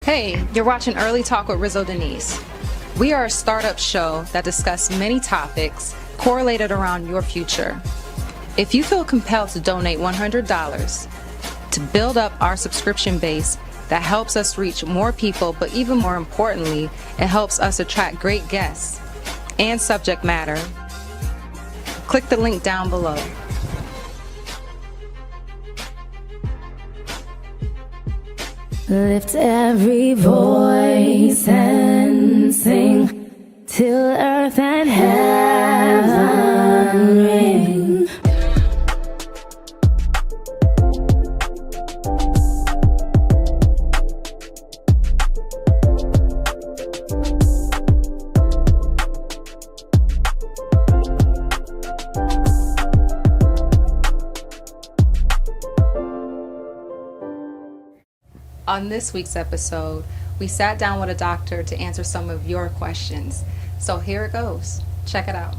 Hey, you're watching Early Talk with Rizzo Denise. We are a startup show that discusses many topics correlated around your future. If you feel compelled to donate $100 to build up our subscription base, that helps us reach more people, but even more importantly, it helps us attract great guests and subject matter. Click the link down below. Lift every voice and sing till earth and heaven ring. On this week's episode, we sat down with a doctor to answer some of your questions. So here it goes. Check it out.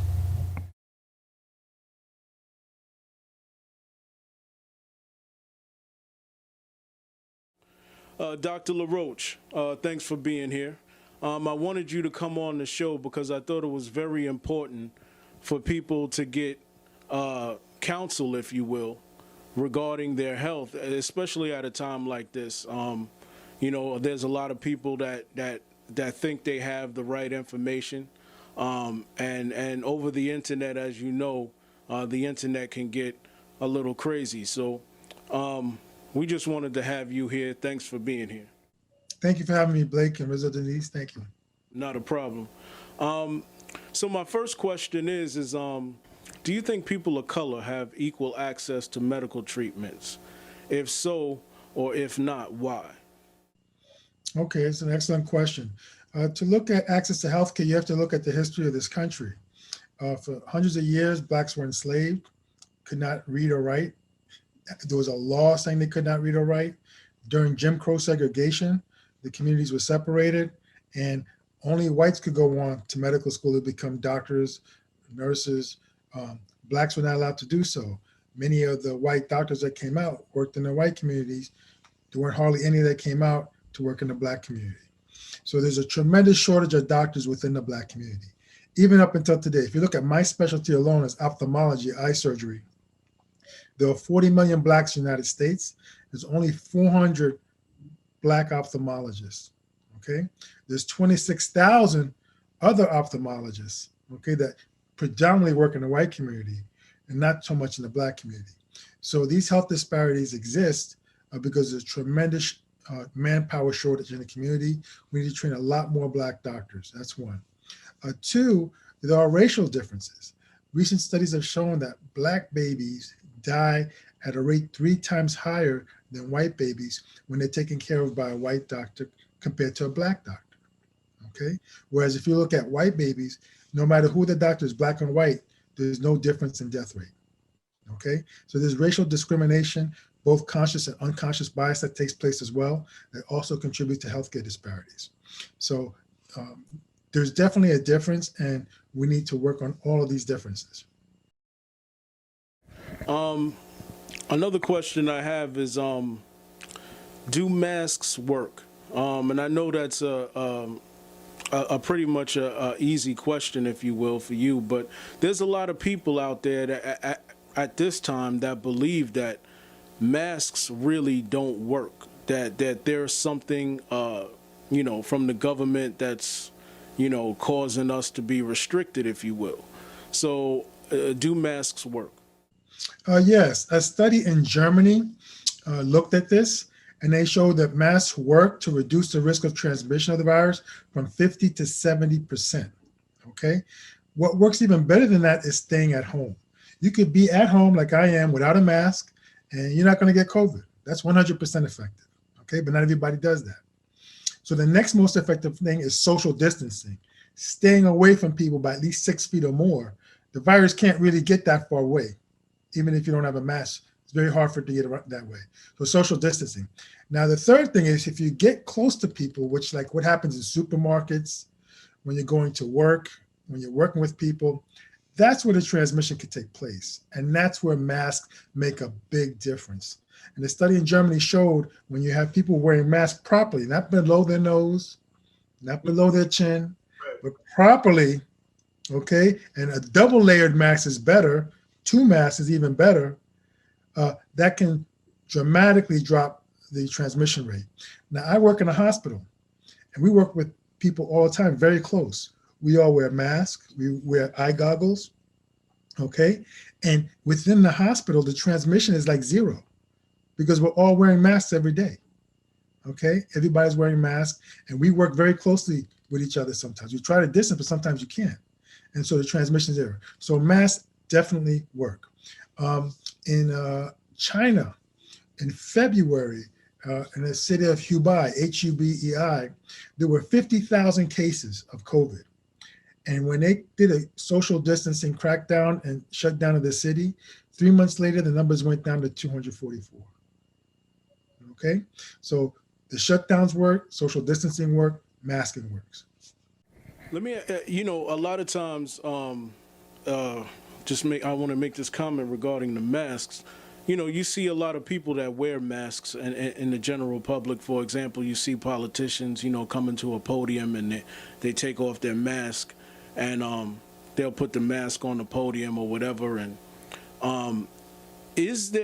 Dr. Laroche, thanks for being here. I wanted you to come on the show because I thought it was very important for people to get counsel, if you will, regarding their health, especially at a time like this. There's a lot of people that think they have the right information, and over the internet, as you know, the internet can get a little crazy. So we just wanted to have you here. Thanks for being here. Thank you for having me, Blake and Rizzo Denise. Thank you. Not a problem. So my first question is do you think people of color have equal access to medical treatments? If so, or if not, why? Okay, it's an excellent question. To look at access to healthcare, you have to look at the history of this country. For hundreds of years, Blacks were enslaved, could not read or write. There was a law saying they could not read or write. During Jim Crow segregation, the communities were separated, and only whites could go on to medical school to become doctors, nurses. Blacks were not allowed to do so. Many of the white doctors that came out worked in the white communities. There weren't hardly any that came out to work in the Black community. So there's a tremendous shortage of doctors within the Black community. Even up until today, if you look at my specialty alone as ophthalmology, eye surgery, there are 40 million Blacks in the United States. There's only 400 Black ophthalmologists, okay? There's 26,000 other ophthalmologists, okay, that predominantly work in the white community and not so much in the Black community. So these health disparities exist because there's a tremendous manpower shortage in the community. We need to train a lot more Black doctors. That's one. Two, there are racial differences. Recent studies have shown that Black babies die at a rate 3 times higher than white babies when they're taken care of by a white doctor compared to a Black doctor, okay? Whereas if you look at white babies, no matter who the doctor is, Black and white, there's no difference in death rate, okay? So there's racial discrimination, both conscious and unconscious bias that takes place as well, that also contributes to healthcare disparities. So there's definitely a difference, and we need to work on all of these differences. Another question I have is, do masks work? And I know that's a pretty much a easy question, if you will, for you, but there's a lot of people out there that at this time that believe that masks really don't work, that there's something, from the government that's, causing us to be restricted, if you will. So do masks work? Yes, a study in Germany looked at this, and they showed that masks work to reduce the risk of transmission of the virus from 50 to 70%, okay? What works even better than that is staying at home. You could be at home like I am without a mask, and you're not gonna get COVID. That's 100% effective, okay? But not everybody does that. So the next most effective thing is social distancing, staying away from people by at least 6 feet or more. The virus can't really get that far away. Even if you don't have a mask, it's very hard for it to get around that way. So social distancing. Now, the third thing is if you get close to people, which like what happens in supermarkets, when you're going to work, when you're working with people, that's where the transmission could take place. And that's where masks make a big difference. And the study in Germany showed when you have people wearing masks properly, not below their nose, not below their chin, but properly, okay, and a double layered mask is better, 2 masks is even better, that can dramatically drop the transmission rate. Now, I work in a hospital, and we work with people all the time, very close. We all wear masks, we wear eye goggles, okay? And within the hospital, the transmission is like 0 because we're all wearing masks every day, okay? Everybody's wearing masks, and we work very closely with each other sometimes. We try to distance, but sometimes you can't. And so the transmission is there. So masks definitely work. In China, in February, in the city of Hubei, Hubei, there were 50,000 cases of COVID. And when they did a social distancing crackdown and shut down of the city, 3 months later, the numbers went down to 244. Okay, so the shutdowns work, social distancing work, masking works. Let me, a lot of times, I want to make this comment regarding the masks. You see a lot of people that wear masks and in the general public. For example, you see politicians, coming to a podium and they take off their mask and they'll put the mask on the podium or whatever. And does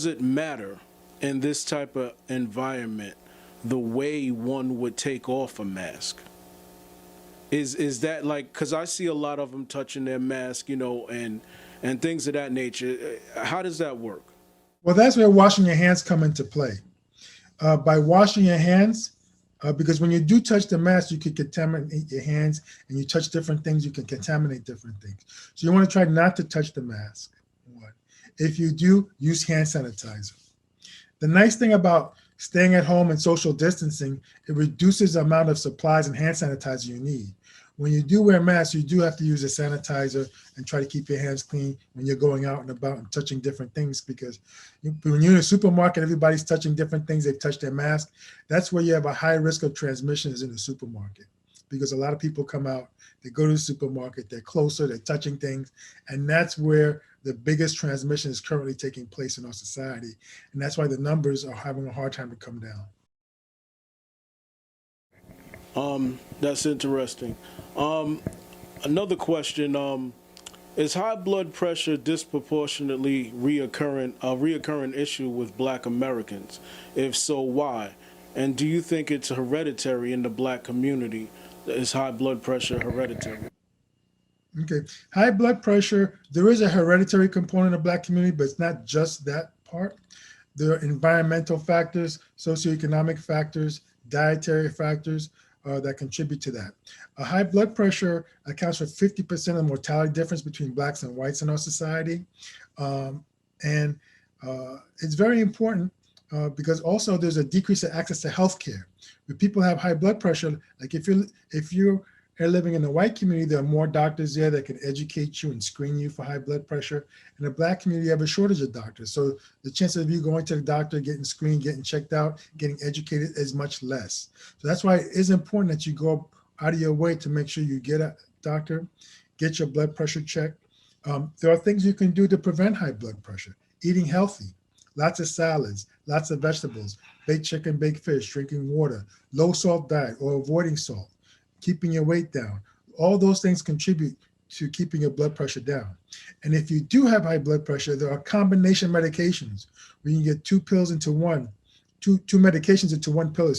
it matter in this type of environment the way one would take off a mask? Is that like, because I see a lot of them touching their mask, and things of that nature. How does that work? Well, that's where washing your hands come into play. By washing your hands, because when you do touch the mask, you can contaminate your hands, and you touch different things, you can contaminate different things. So you want to try not to touch the mask. If you do, use hand sanitizer. The nice thing about staying at home and social distancing, it reduces the amount of supplies and hand sanitizer you need. When you do wear masks, you do have to use a sanitizer and try to keep your hands clean when you're going out and about and touching different things, because when you're in a supermarket, everybody's touching different things. They've touched their mask. That's where you have a high risk of transmission, is in the supermarket, because a lot of people come out, they go to the supermarket, they're closer, they're touching things, and that's where the biggest transmission is currently taking place in our society. And that's why the numbers are having a hard time to come down. That's interesting. Another question, is high blood pressure disproportionately a reoccurring issue with Black Americans? If so, why? And do you think it's hereditary in the Black community? Is high blood pressure hereditary? Okay, high blood pressure, there is a hereditary component of Black community, but it's not just that part. There are environmental factors, socioeconomic factors, dietary factors that contribute to that. High blood pressure accounts for 50% of the mortality difference between Blacks and whites in our society. And it's very important because also there's a decrease in access to healthcare. When people have high blood pressure, like if you're living in the white community, there are more doctors there that can educate you and screen you for high blood pressure. In the Black community, you have a shortage of doctors. So the chances of you going to the doctor, getting screened, getting checked out, getting educated is much less. So that's why it is important that you go out of your way to make sure you get a doctor, get your blood pressure checked. There are things you can do to prevent high blood pressure. Eating healthy, lots of salads, lots of vegetables, baked chicken, baked fish, drinking water, low salt diet or avoiding salt, keeping your weight down. All those things contribute to keeping your blood pressure down. And if you do have high blood pressure, there are combination medications where you can get two medications into one pill,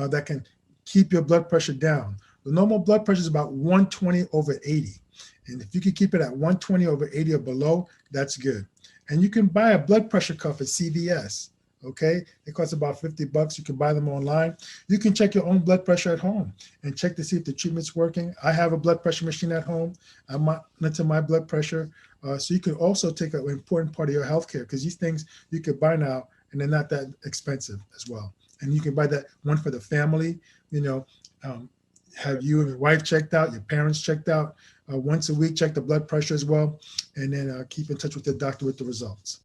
that can keep your blood pressure down. The normal blood pressure is about 120/80. And if you can keep it at 120/80 or below, that's good. And you can buy a blood pressure cuff at CVS. Okay, it costs about $50. You can buy them online. You can check your own blood pressure at home and check to see if the treatment's working. I have a blood pressure machine at home. I monitor my blood pressure. So you can also take an important part of your healthcare, because these things you can buy now and they're not that expensive as well. And you can buy that one for the family, have you and your wife checked out, your parents checked out once a week, check the blood pressure as well, and then keep in touch with the doctor with the results.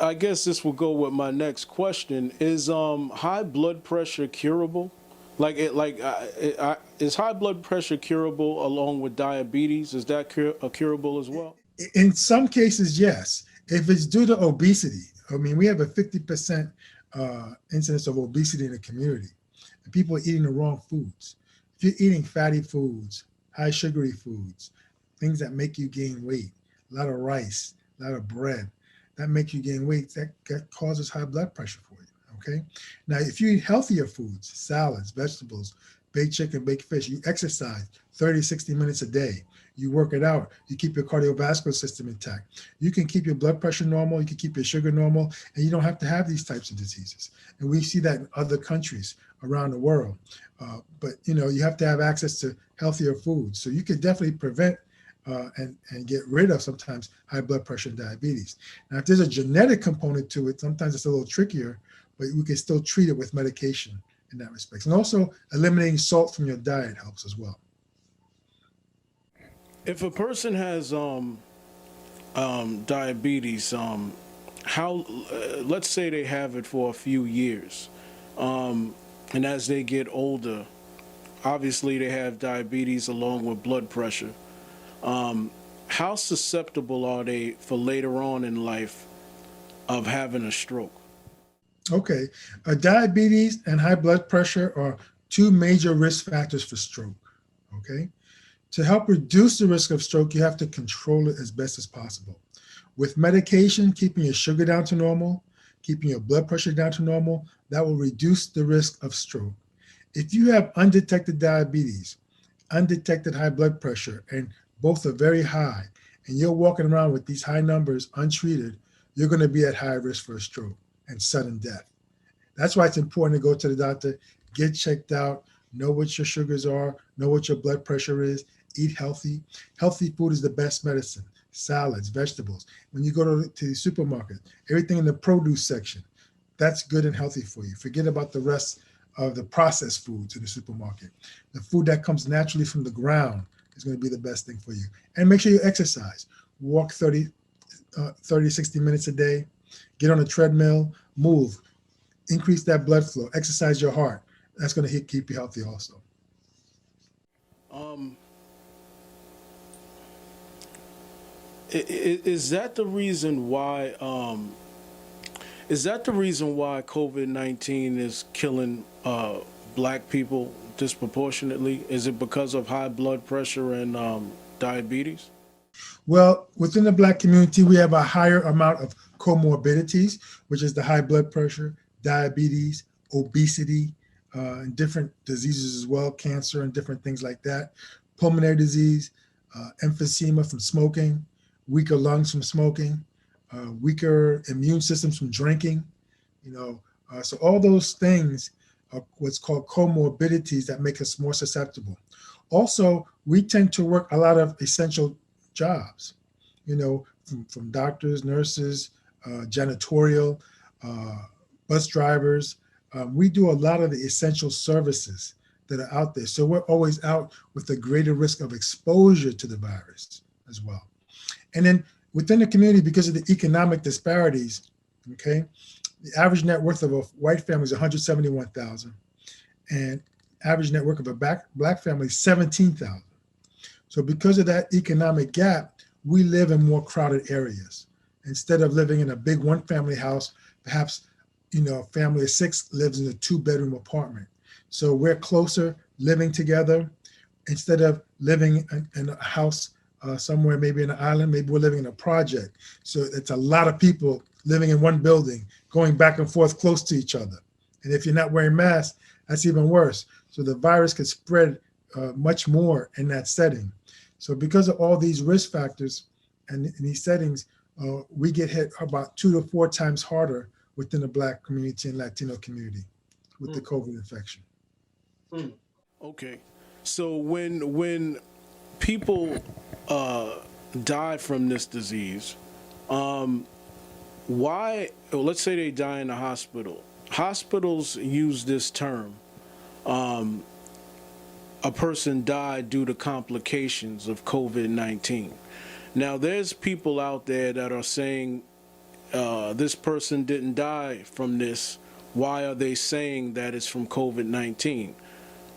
I guess this will go with my next question. Is high blood pressure curable? Is high blood pressure curable along with diabetes? Is that curable as well? In some cases, yes. If it's due to obesity, I mean, we have a 50% incidence of obesity in the community, and people are eating the wrong foods. If you're eating fatty foods, high sugary foods, things that make you gain weight, a lot of rice, a lot of bread, that make you gain weight, that causes high blood pressure for you, okay? Now, if you eat healthier foods, salads, vegetables, baked chicken, baked fish, you exercise 30, 60 minutes a day, you work it out, you keep your cardiovascular system intact, you can keep your blood pressure normal, you can keep your sugar normal, and you don't have to have these types of diseases. And we see that in other countries around the world. But you have to have access to healthier foods. So you could definitely prevent and get rid of sometimes high blood pressure and diabetes. Now, if there's a genetic component to it, sometimes it's a little trickier, but we can still treat it with medication in that respect. And also eliminating salt from your diet helps as well. If a person has diabetes, let's say they have it for a few years, and as they get older, obviously they have diabetes along with blood pressure. How susceptible are they for later on in life of having a stroke? Okay, diabetes and high blood pressure are two major risk factors for stroke, okay? To help reduce the risk of stroke, you have to control it as best as possible. With medication, keeping your sugar down to normal, keeping your blood pressure down to normal, that will reduce the risk of stroke. If you have undetected diabetes, undetected high blood pressure, and both are very high, and you're walking around with these high numbers untreated, you're going to be at high risk for a stroke and sudden death. That's why it's important to go to the doctor, get checked out, know what your sugars are, know what your blood pressure is, eat healthy. Healthy food is the best medicine. Salads, vegetables. When you go to the supermarket, everything in the produce section, that's good and healthy for you. Forget about the rest of the processed foods in the supermarket. The food that comes naturally from the ground is going to be the best thing for you. And make sure you exercise. Walk 30, 60 minutes a day. Get on a treadmill, move, increase that blood flow, exercise your heart. That's going to keep you healthy also. Is that the reason why? Is that the reason why COVID-19 is killing Black people disproportionately? Is it because of high blood pressure and diabetes? Well, within the Black community, we have a higher amount of comorbidities, which is the high blood pressure, diabetes, obesity, and different diseases as well, cancer and different things like that, pulmonary disease, emphysema from smoking, weaker lungs from smoking, weaker immune systems from drinking, so all those things are what's called comorbidities that make us more susceptible. Also, we tend to work a lot of essential jobs, from doctors, nurses, janitorial, bus drivers. We do a lot of the essential services that are out there. So we're always out with a greater risk of exposure to the virus as well. And then within the community, because of the economic disparities, okay, the average net worth of a white family is $171,000, and average net worth of a black family is $17,000. So because of that economic gap, we live in more crowded areas. Instead of living in a big one-family house, perhaps a family of 6 lives in a 2-bedroom apartment. So we're closer living together. Instead of living in a house somewhere, maybe in an island, maybe we're living in a project. So it's a lot of people living in one building, going back and forth close to each other. And if you're not wearing masks, that's even worse. So the virus could spread much more in that setting. So because of all these risk factors and in these settings, we get hit about 2 to 4 times harder within the Black community and Latino community with the COVID infection. Okay, so when people die from this disease, why? Let's say they die in a hospital. Hospitals use this term. A person died due to complications of COVID-19. Now, there's people out there that are saying this person didn't die from this. Why are they saying that it's from COVID-19?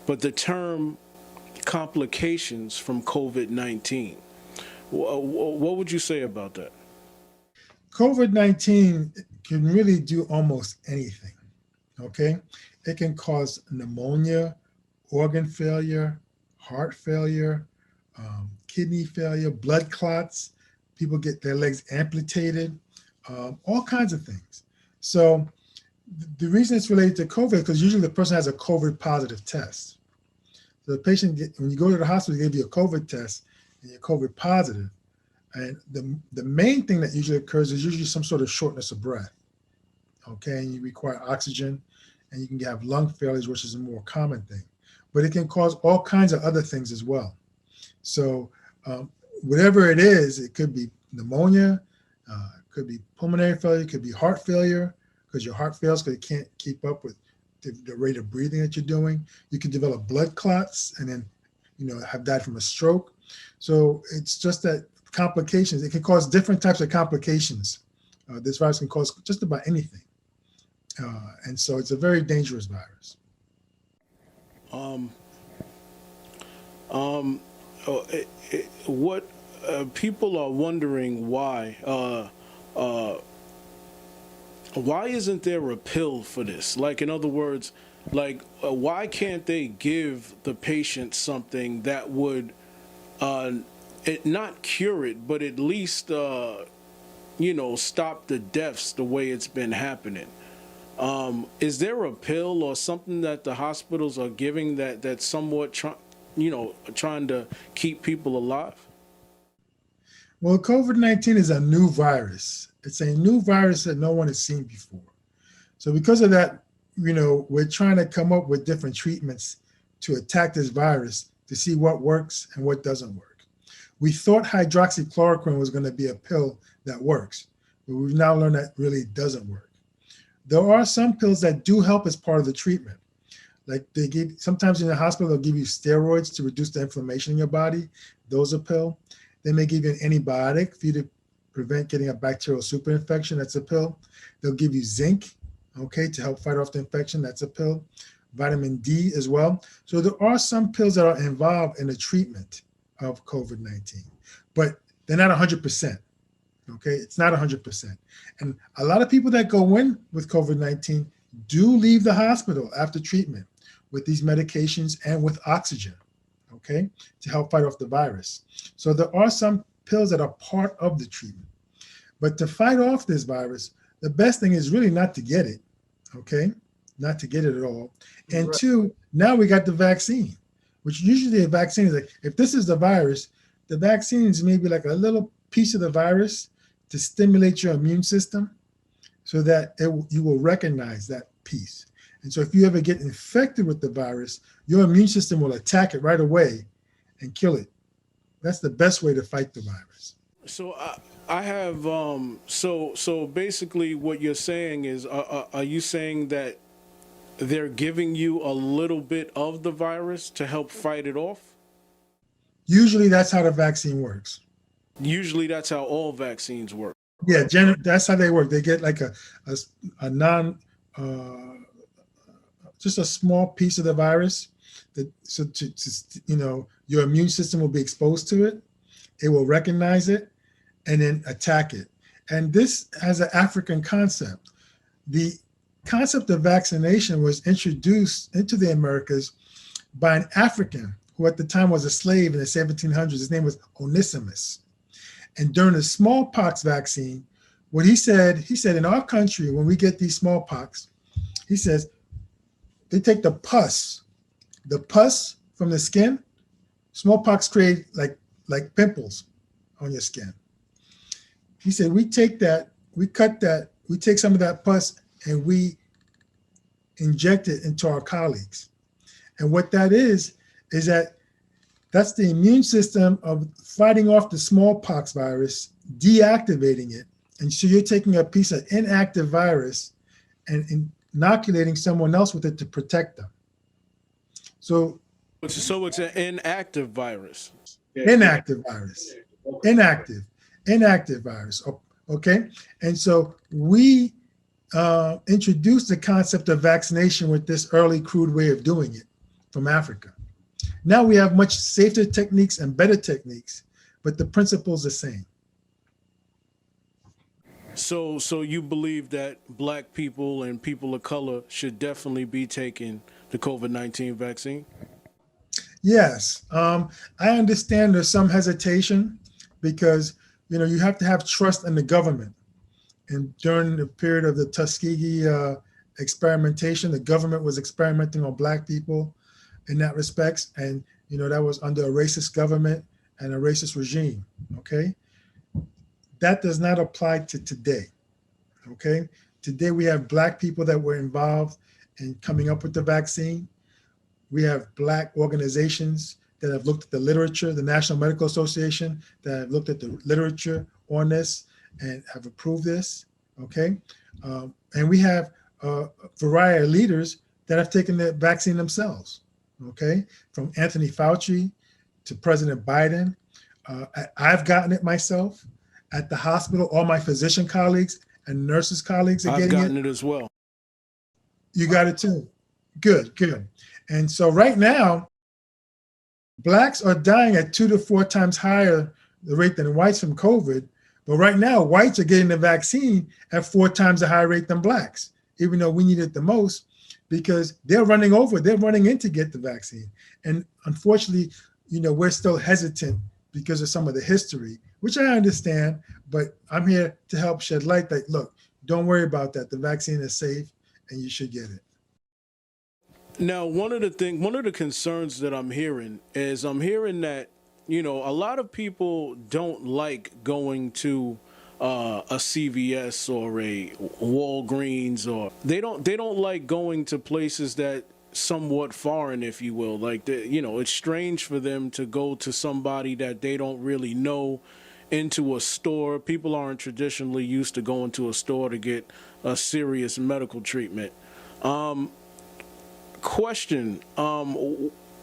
But the term complications from COVID-19, What would you say about that? COVID-19 can really do almost anything, okay? It can cause pneumonia, organ failure, heart failure, kidney failure, blood clots. People get their legs amputated, all kinds of things. So the reason it's related to COVID is because usually the person has a COVID positive test. So the patient, when you go to the hospital, they give you a COVID test and you're COVID positive. And the main thing that usually occurs is usually some sort of shortness of breath, okay? And you require oxygen, and you can have lung failures, which is a more common thing. But it can cause all kinds of other things as well. So whatever it is, it could be pneumonia, it could be pulmonary failure, it could be heart failure, because your heart fails because it can't keep up with the rate of breathing that you're doing. You can develop blood clots and then, have died from a stroke. So it's just that complications, it can cause different types of complications. This virus can cause just about anything. And so it's a very dangerous virus. What people are wondering why isn't there a pill for this? Like, in other words, why can't they give the patient something that would not cure it, but at least stop the deaths the way it's been happening? Is there a pill or something that the hospitals are giving that's somewhat trying to keep people alive? Well, COVID-19 is a new virus. It's a new virus that no one has seen before. So because of that, we're trying to come up with different treatments to attack this virus to see what works and what doesn't work. We thought hydroxychloroquine was going to be a pill that works, but we've now learned that really doesn't work. There are some pills that do help as part of the treatment. Like sometimes in the hospital, they'll give you steroids to reduce the inflammation in your body. Those are pill. They may give you an antibiotic for you to prevent getting a bacterial superinfection. That's a pill. They'll give you zinc, okay, to help fight off the infection. That's a pill. Vitamin D as well. So there are some pills that are involved in the treatment of COVID-19, but they're not 100%. Okay, it's not 100%. And a lot of people that go in with COVID-19 do leave the hospital after treatment with these medications and with oxygen, okay, to help fight off the virus. So there are some pills that are part of the treatment. But to fight off this virus, the best thing is really not to get it, okay, not to get it at all. And right. Two, now we got the vaccine, which usually a vaccine is like, if this is the virus, the vaccine is maybe like a little piece of the virus to stimulate your immune system so that you will recognize that piece. And so if you ever get infected with the virus, your immune system will attack it right away and kill it. That's the best way to fight the virus. So I have, so basically what you're saying is, are you saying that they're giving you a little bit of the virus to help fight it off? Usually that's how the vaccine works. Usually that's how all vaccines work. Yeah, that's how they work. They get like a just a small piece of the virus so your immune system will be exposed to it. It will recognize it and then attack it. And this has an African concept. The concept of vaccination was introduced into the Americas by an African who at the time was a slave in the 1700s. His name was Onesimus. And during the smallpox vaccine, what he said in our country, when we get these smallpox, he says, they take the pus from the skin. Smallpox create like pimples on your skin. He said, we take that, we cut that, we take some of that pus and we inject it into our colleagues. And what that is that's the immune system of fighting off the smallpox virus, deactivating it. And so you're taking a piece of inactive virus and inoculating someone else with it to protect them. So it's an inactive virus. Inactive virus. Inactive virus. Okay. And so we introduced the concept of vaccination with this early crude way of doing it from Africa. Now we have much safer techniques and better techniques, but the principle's the same. So you believe that black people and people of color should definitely be taking the COVID-19 vaccine? Yes, I understand there's some hesitation because you have to have trust in the government. And during the period of the Tuskegee experimentation, the government was experimenting on black people in that respects, and that was under a racist government and a racist regime. Okay, that does not apply to today. Okay, today we have black people that were involved in coming up with the vaccine. We have black organizations that have looked at the literature, the National Medical Association that have looked at the literature on this and have approved this. Okay, and we have a variety of leaders that have taken the vaccine themselves. Okay, from Anthony Fauci to President Biden. I've gotten it myself at the hospital. All my physician colleagues and nurses colleagues are I've getting gotten it as well. You got it too. Good, good. And so right now, blacks are dying at 2 to 4 times higher the rate than whites from COVID. But right now, whites are getting the vaccine at 4 times the higher rate than blacks, even though we need it the most, because they're running in to get the vaccine. And unfortunately, we're still hesitant because of some of the history, which I understand, but I'm here to help shed light that, look, don't worry about that. The vaccine is safe and you should get it. Now, one of the concerns that I'm hearing that, a lot of people don't like going to a CVS or a Walgreens, or they don't like going to places that somewhat foreign, if you will. Like, it's strange for them to go to somebody that they don't really know, into a store. People aren't traditionally used to going to a store to get a serious medical treatment. Question,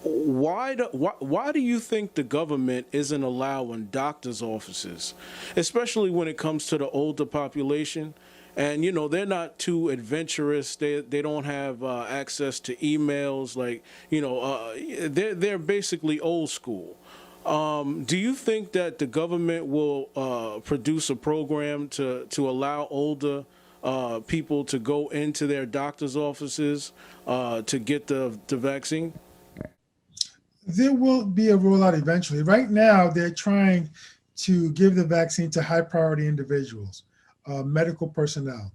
why do you think the government isn't allowing doctors' offices, especially when it comes to the older population? And, they're not too adventurous. They don't have access to emails. Like, they're basically old school. Do you think that the government will produce a program to allow older people to go into their doctor's offices to get the vaccine? There will be a rollout eventually. Right now, they're trying to give the vaccine to high priority individuals, medical personnel.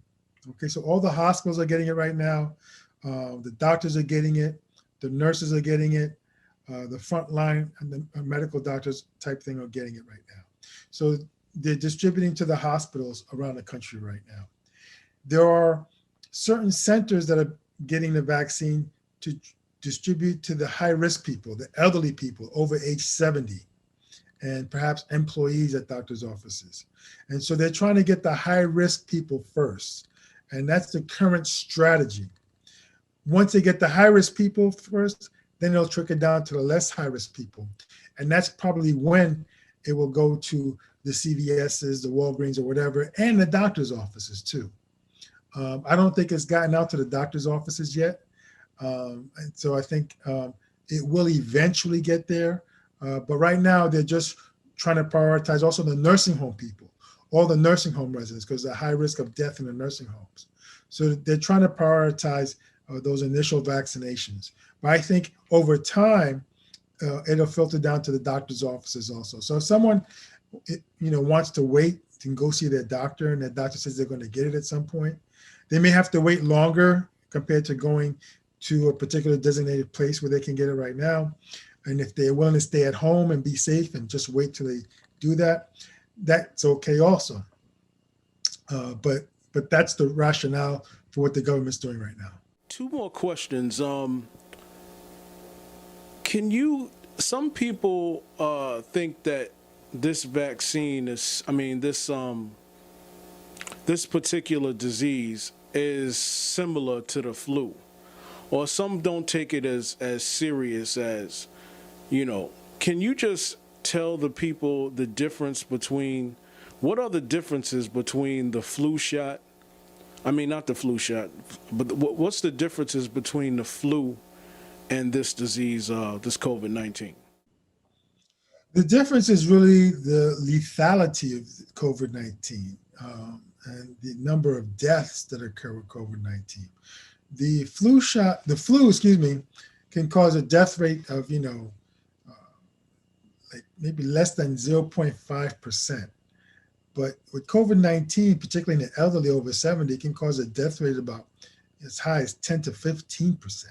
Okay, so all the hospitals are getting it right now. The doctors are getting it. The nurses are getting it. The frontline and the medical doctors type thing are getting it right now. So they're distributing to the hospitals around the country right now. There are certain centers that are getting the vaccine to distribute to the high-risk people, the elderly people over age 70, and perhaps employees at doctors' offices. And so they're trying to get the high-risk people first. And that's the current strategy. Once they get the high-risk people first, then they'll trickle down to the less high-risk people. And that's probably when it will go to the CVSs, the Walgreens or whatever, and the doctor's offices too. I don't think it's gotten out to the doctor's offices yet. And so I think it will eventually get there. But right now, they're just trying to prioritize also the nursing home people, all the nursing home residents, because the high risk of death in the nursing homes. So they're trying to prioritize those initial vaccinations. But I think over time, it'll filter down to the doctor's offices also. So if someone wants to wait and go see their doctor, and their doctor says they're going to get it at some point, they may have to wait longer compared to going to a particular designated place where they can get it right now. And if they're willing to stay at home and be safe and just wait till they do that, that's okay also. But that's the rationale for what the government's doing right now. 2 more questions. Some people think that this vaccine this particular disease is similar to the flu, or some don't take it as serious as, can you just tell the people the difference between, what are the differences between the flu shot? I mean, not the flu shot, but what's the differences between the flu and this disease, this COVID-19? The difference is really the lethality of COVID-19 and the number of deaths that occur with COVID-19. The flu, excuse me, can cause a death rate of, like maybe less than 0.5%. But with COVID-19, particularly in the elderly over 70, it can cause a death rate about as high as 10 to 15%.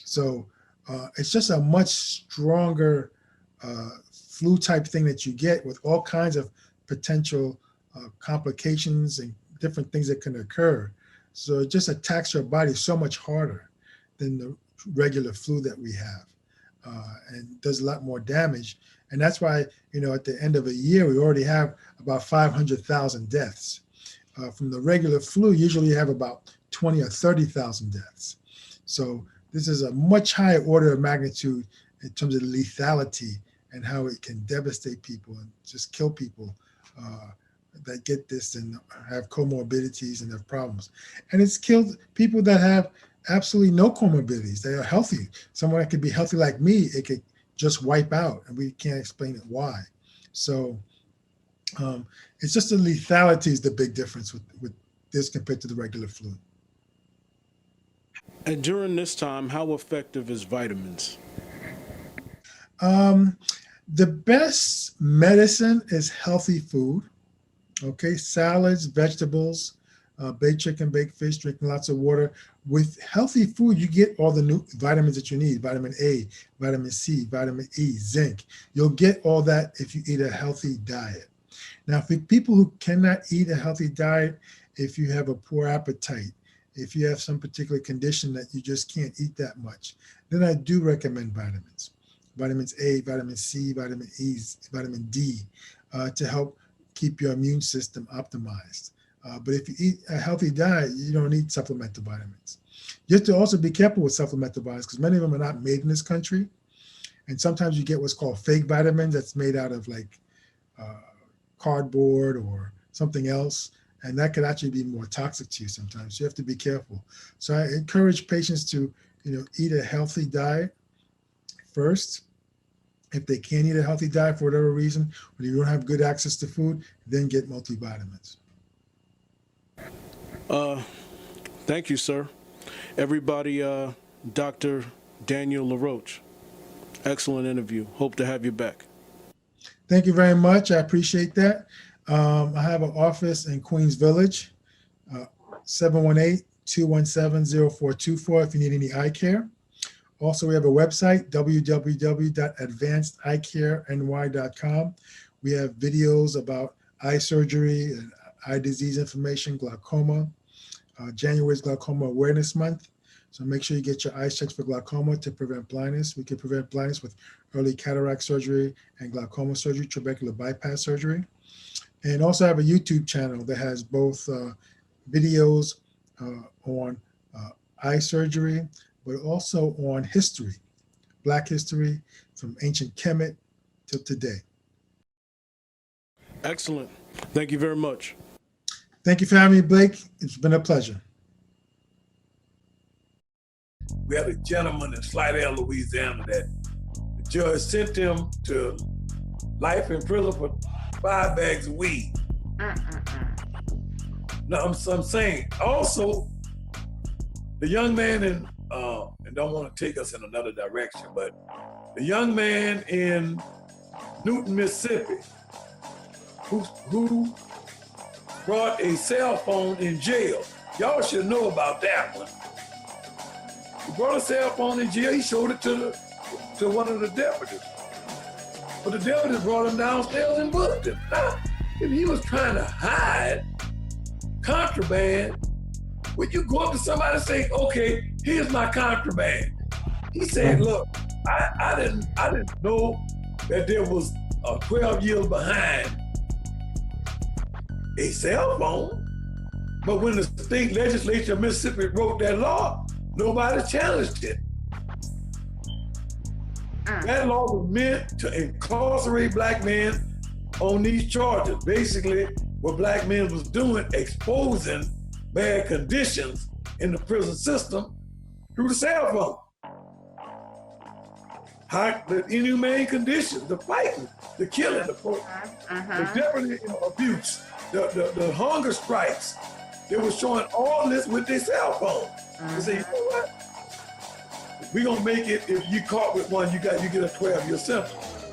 So it's just a much stronger flu type thing that you get with all kinds of potential complications and different things that can occur. So it just attacks your body so much harder than the regular flu that we have, and does a lot more damage. And that's why, at the end of a year, we already have about 500,000 deaths. From the regular flu, usually you have about 20 or 30,000 deaths. So this is a much higher order of magnitude in terms of the lethality and how it can devastate people and just kill people that get this and have comorbidities and have problems. And it's killed people that have absolutely no comorbidities. They are healthy. Someone that could be healthy like me, it could just wipe out, and we can't explain it why. So it's just the lethality is the big difference with this compared to the regular flu. And during this time, how effective is vitamins? The best medicine is healthy food. Okay, salads, vegetables, baked chicken, baked fish, drinking lots of water. With healthy food, you get all the new vitamins that you need: vitamin A, vitamin C, vitamin E, zinc. You'll get all that if you eat a healthy diet. Now, for people who cannot eat a healthy diet, if you have a poor appetite, if you have some particular condition that you just can't eat that much, then I do recommend vitamins. Vitamins A, vitamin C, vitamin E, vitamin D, to help keep your immune system optimized. But if you eat a healthy diet, you don't need supplemental vitamins. You have to also be careful with supplemental vitamins because many of them are not made in this country. And sometimes you get what's called fake vitamins that's made out of like cardboard or something else. And that could actually be more toxic to you sometimes. So you have to be careful. So I encourage patients to, eat a healthy diet first. If they can't eat a healthy diet for whatever reason, or you don't have good access to food, then get multivitamins. Thank you, sir. Everybody, Dr. Daniel Laroche. Excellent interview. Hope to have you back. Thank you very much. I appreciate that. I have an office in Queens Village, 718-217-0424 if you need any eye care. Also, we have a website, www.advancedeyecareny.com. We have videos about eye surgery and eye disease information, glaucoma. January is Glaucoma Awareness Month. So make sure you get your eyes checked for glaucoma to prevent blindness. We can prevent blindness with early cataract surgery and glaucoma surgery, trabecular bypass surgery. And also have a YouTube channel that has both videos on eye surgery, but also on history, Black history from ancient Kemet till today. Excellent. Thank you very much. Thank you for having me, Blake. It's been a pleasure. We had a gentleman in Slidell, Louisiana that the judge sent him to life in prison for 5 bags of weed. Now, I'm saying also the young man in, and don't want to take us in another direction, but the young man in Newton, Mississippi, who brought a cell phone in jail. Y'all should know about that one. He brought a cell phone in jail. He showed it to one of the deputies. But the deputies brought him downstairs and booked him. Now, if he was trying to hide contraband, would you go up to somebody and say, okay, here's my contraband? He said, look, I didn't know that there was 12 years behind a cell phone. But when the state legislature of Mississippi wrote that law, nobody challenged it. That law was meant to incarcerate Black men on these charges. Basically, what Black men was doing, exposing bad conditions in the prison system through the cell phone. the inhumane conditions, the fighting, the killing, the deputy abuse, the hunger strikes. They were showing all this with their cell phone. They say, you know what? We're gonna make it, if you caught with one, you get a 12-year sentence.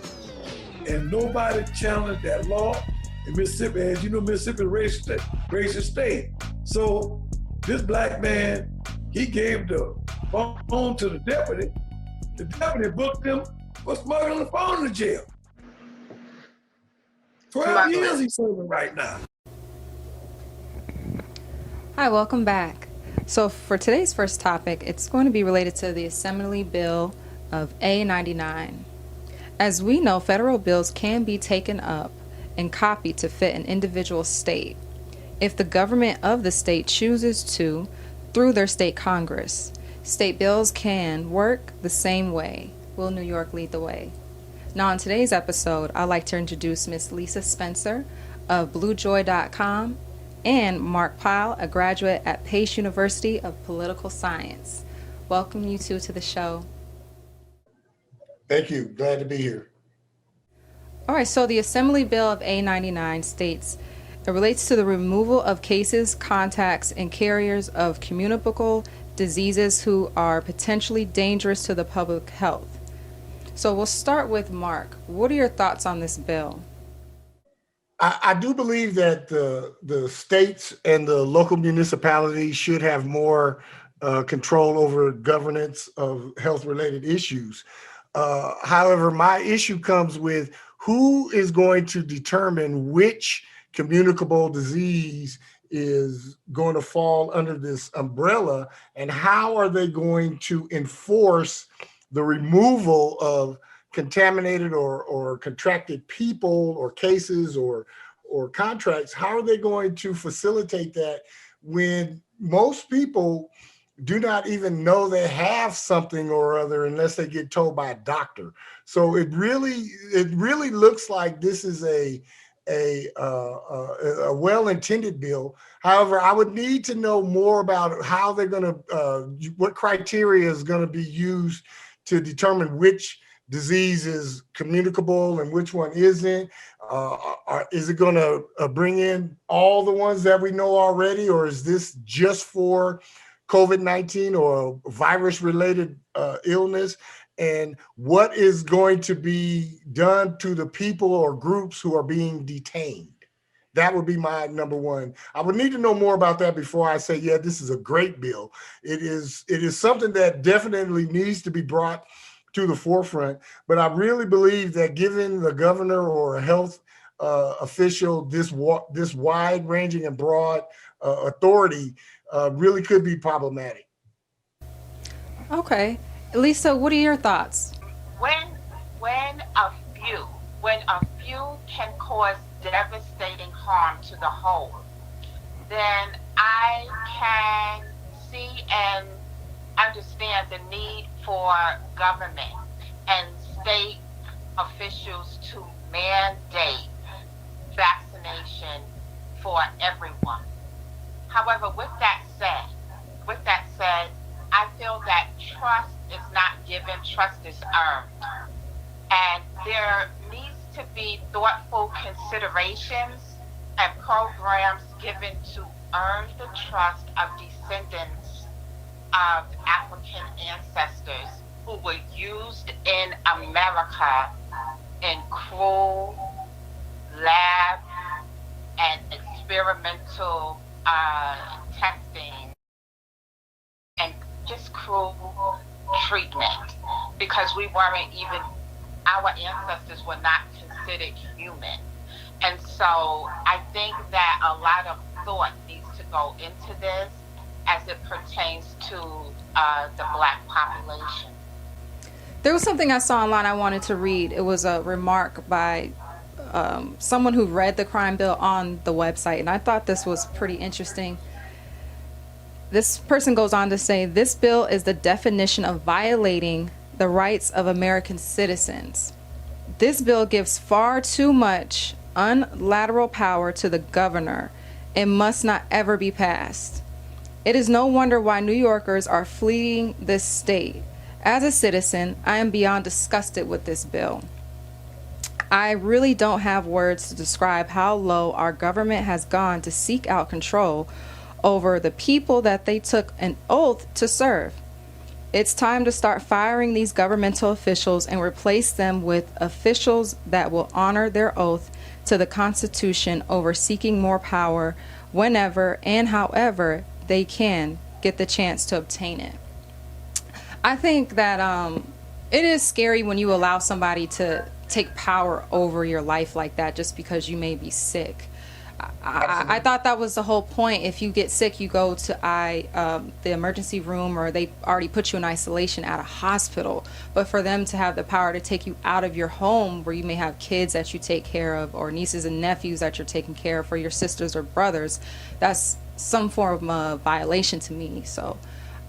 And nobody challenged that law in Mississippi. As you know, Mississippi is a racist state. So this black man, he gave the phone to the deputy. The deputy booked him for smuggling the phone to jail. 12 years he's serving right now. Hi, welcome back. So for today's first topic, it's going to be related to the Assembly Bill of A99. As we know, federal bills can be taken up and copied to fit an individual state if the government of the state chooses to through their state Congress. State bills can work the same way. Will New York lead the way? Now, on today's episode, I'd like to introduce Miss Lisa Spencer of BlueJoy.com and Mark Pyle, a graduate at Pace University of Political Science. Welcome you two to the show. Thank you. Glad to be here. All right, so the Assembly Bill of A99 states it relates to the removal of cases, contacts, and carriers of communicable diseases who are potentially dangerous to the public health. So we'll start with Mark. What are your thoughts on this bill? I do believe that the states and the local municipalities should have more control over governance of health-related issues. However, my issue comes with who is going to determine which communicable disease is going to fall under this umbrella, and how are they going to enforce the removal of contaminated or contracted people or cases or contracts? How are they going to facilitate that when most people do not even know they have something or other unless they get told by a doctor? So it really looks like this is a well-intended bill. However, I would need to know more about how they're going to, what criteria is going to be used to determine which disease is communicable and which one isn't. Is it going to bring in all the ones that we know already, or is this just for COVID-19 or virus-related illness? And what is going to be done to the people or groups who are being detained? That would be my number one. I would need to know more about that before I say, yeah, this is a great bill. It is something that definitely needs to be brought to the forefront. But I really believe that giving the governor or a health official this wide-ranging and broad authority really could be problematic. Okay. Lisa, what are your thoughts? When a few can cause devastating harm to the whole, then I can see and understand the need for government and state officials to mandate vaccination for everyone. However, with that said, I feel that trust is not given, trust is earned. And there needs to be thoughtful considerations and programs given to earn the trust of descendants of African ancestors who were used in America in cruel lab and experimental testing and just cruel treatment, because our ancestors were not considered human. And so I think that a lot of thought needs to go into this as it pertains to the Black population. There was something I saw online I wanted to read. It was a remark by someone who read the crime bill on the website, and I thought this was pretty interesting. This person goes on to say, this bill is the definition of violating the rights of American citizens. This bill gives far too much unilateral power to the governor and must not ever be passed. It is no wonder why New Yorkers are fleeing this state, As a citizen, I am beyond disgusted with this bill. I really don't have words to describe how low our government has gone to seek out control over the people that they took an oath to serve. It's time to start firing these governmental officials and replace them with officials that will honor their oath to the Constitution over seeking more power whenever and however they can get the chance to obtain it. I think that it is scary when you allow somebody to take power over your life like that just because you may be sick. I thought that was the whole point. If you get sick, you go to the emergency room, or they already put you in isolation at a hospital. But for them to have the power to take you out of your home, where you may have kids that you take care of, or nieces and nephews that you're taking care of, for your sisters or brothers, that's some form of violation to me. So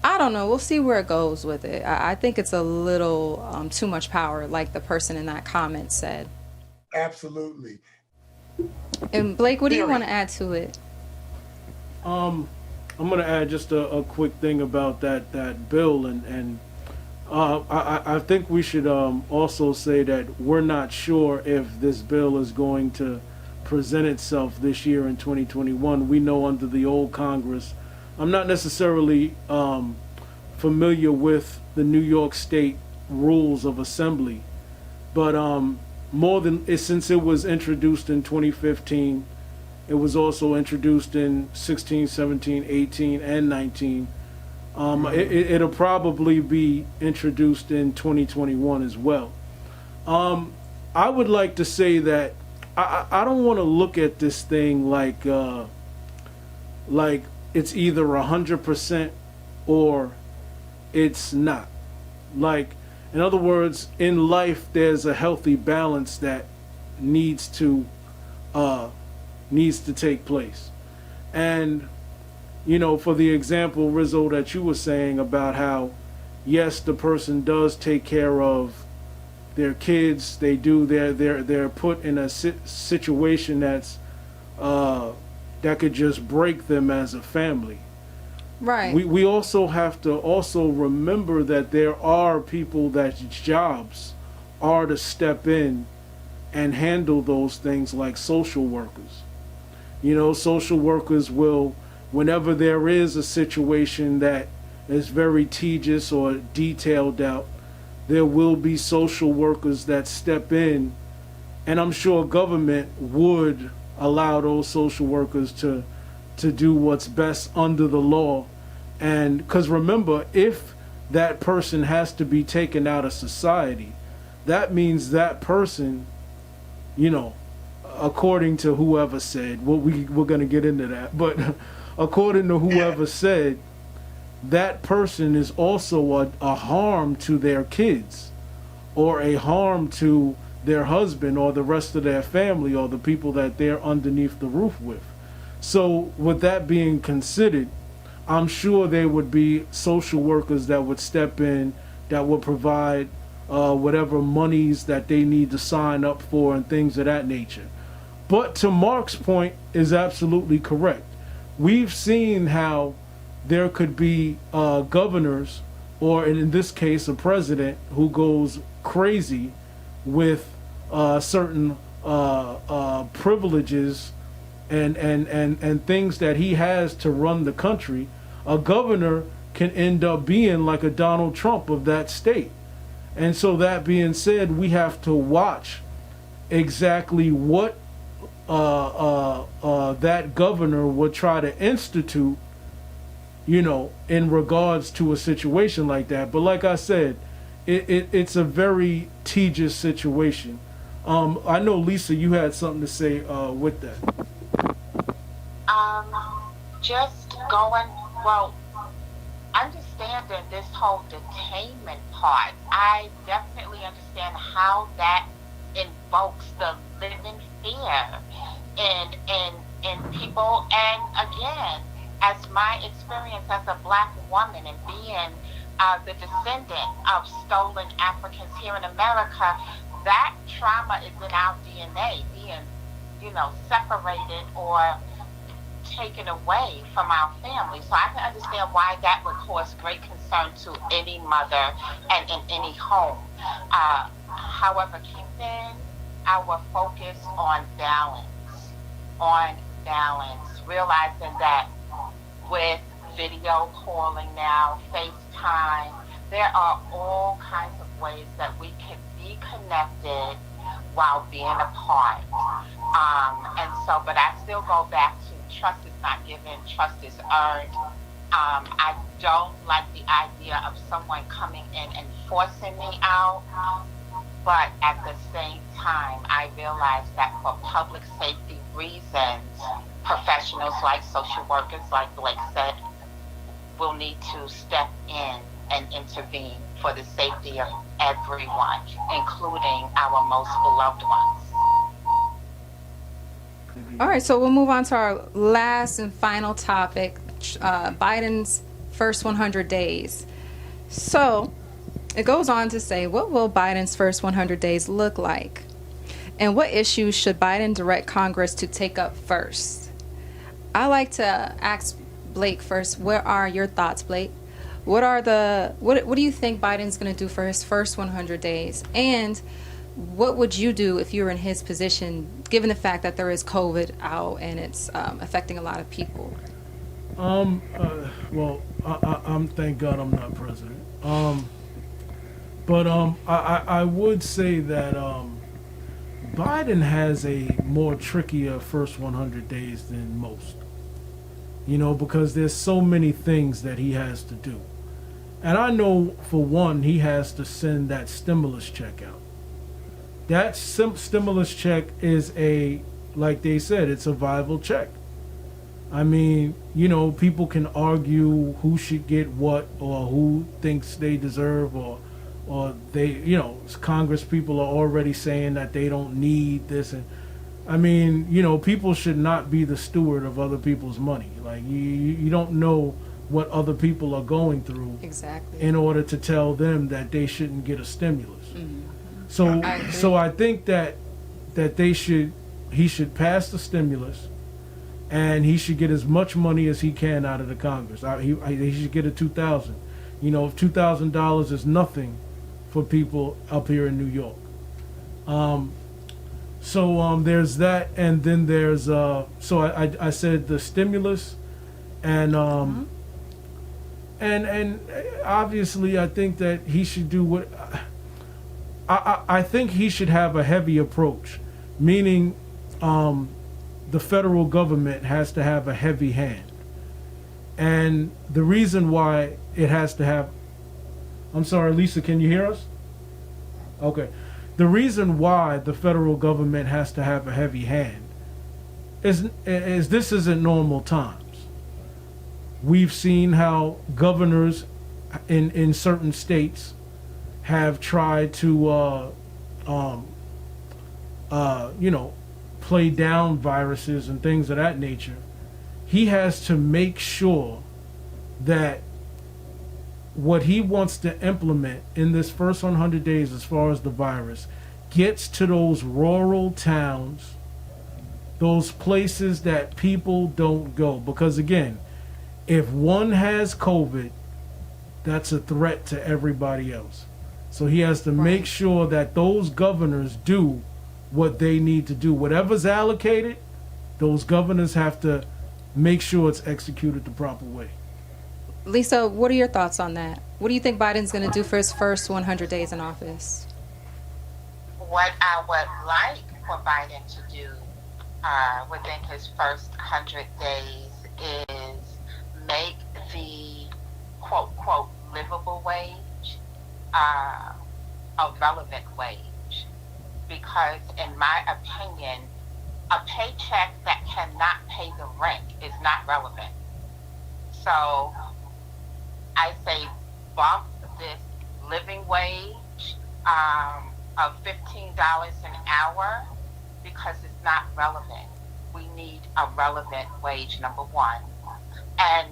I don't know. We'll see where it goes with it. I think it's a little too much power, like the person in that comment said. Absolutely. And Blake, what do you want to add to it? I'm going to add just a quick thing about that bill, and I think we should also say that we're not sure if this bill is going to present itself this year in 2021. We know under the old Congress, I'm not necessarily familiar with the New York State rules of assembly, but since it was introduced in 2015, it was also introduced in 16, 17, 18, and 19. It'll probably be introduced in 2021 as well. I would like to say that I don't want to look at this thing like it's either 100% or it's not. Like, in other words, in life, there's a healthy balance that needs to take place. And, for the example, Rizzo, that you were saying about how, yes, the person does take care of their kids. They do. They're put in a situation that's that could just break them as a family. Right. We also have to also remember that there are people that jobs are to step in and handle those things, like social workers. Social workers will, whenever there is a situation that is very tedious or detailed out, there will be social workers that step in, and I'm sure government would allow those social workers to do what's best under the law. And because remember, if that person has to be taken out of society, that means that person, according to whoever said, we're going to get into that, but according to whoever said, that person is also a harm to their kids, or a harm to their husband or the rest of their family, or the people that they're underneath the roof with. So with that being considered, I'm sure there would be social workers that would step in, that would provide whatever monies that they need to sign up for and things of that nature. But to Mark's point is absolutely correct. We've seen how there could be governors, or in this case, a president who goes crazy with certain privileges and things that he has to run the country. A governor can end up being like a Donald Trump of that state. And so that being said, we have to watch exactly what that governor would try to institute, in regards to a situation like that. But like I said, it's a very tedious situation. I know, Lisa, you had something to say with that. Just understanding this whole detainment part, I definitely understand how that invokes the living fear in people. And again, as my experience as a Black woman and being the descendant of stolen Africans here in America, that trauma is in our DNA, being, separated or taken away from our family. So I can understand why that would cause great concern to any mother and in any home. However, keeping our focus on balance, realizing that with video calling now, FaceTime, there are all kinds of ways that we can be connected while being apart. But I still go back to trust is not given, trust is earned. I don't like the idea of someone coming in and forcing me out, but at the same time, I realize that for public safety reasons, professionals like social workers, like Blake said, will need to step in and intervene for the safety of everyone, including our most beloved ones. All right, so we'll move on to our last and final topic, Biden's first 100 days. So it goes on to say, what will Biden's first 100 days look like? And what issues should Biden direct Congress to take up first? I like to ask Blake first. What are your thoughts, Blake? What do you think Biden's going to do for his first 100 days? And what would you do if you were in his position, given the fact that there is COVID out and it's affecting a lot of people? Well, I'm thank God I'm not president. But I would say that Biden has a more trickier first 100 days than most. Because there's so many things that he has to do. And I know, for one, he has to send that stimulus check out. That stimulus check is like they said, it's a viable check. I mean, people can argue who should get what or who thinks they deserve or they, Congress people are already saying that they don't need this. And I mean, people should not be the steward of other people's money. Like you don't know what other people are going through exactly in order to tell them that they shouldn't get a stimulus. Mm-hmm. So I think that he should pass the stimulus, and he should get as much money as he can out of the Congress. He should get a $2,000. If $2,000 is nothing for people up here in New York. So there's that, and then there's I said the stimulus, and and obviously I think that he should do what I think he should have a heavy approach, meaning the federal government has to have a heavy hand, and the reason why it has to have, I'm sorry, Lisa, can you hear us? Okay. The reason why the federal government has to have a heavy hand is this isn't normal times. We've seen how governors in certain states have tried to play down viruses and things of that nature. He has to make sure that what he wants to implement in this first 100 days as far as the virus gets to those rural towns, those places that people don't go. Because again, if one has COVID, that's a threat to everybody else. So he has to make sure that those governors do what they need to do. Whatever's allocated, those governors have to make sure it's executed the proper way. Lisa, what are your thoughts on that? What do you think Biden's going to do for his first 100 days in office? What I would like for Biden to do within his first 100 days is make the quote livable wage a relevant wage. Because in my opinion, a paycheck that cannot pay the rent is not relevant. So I say bump this living wage of $15 an hour, because it's not relevant. We need a relevant wage, number one. And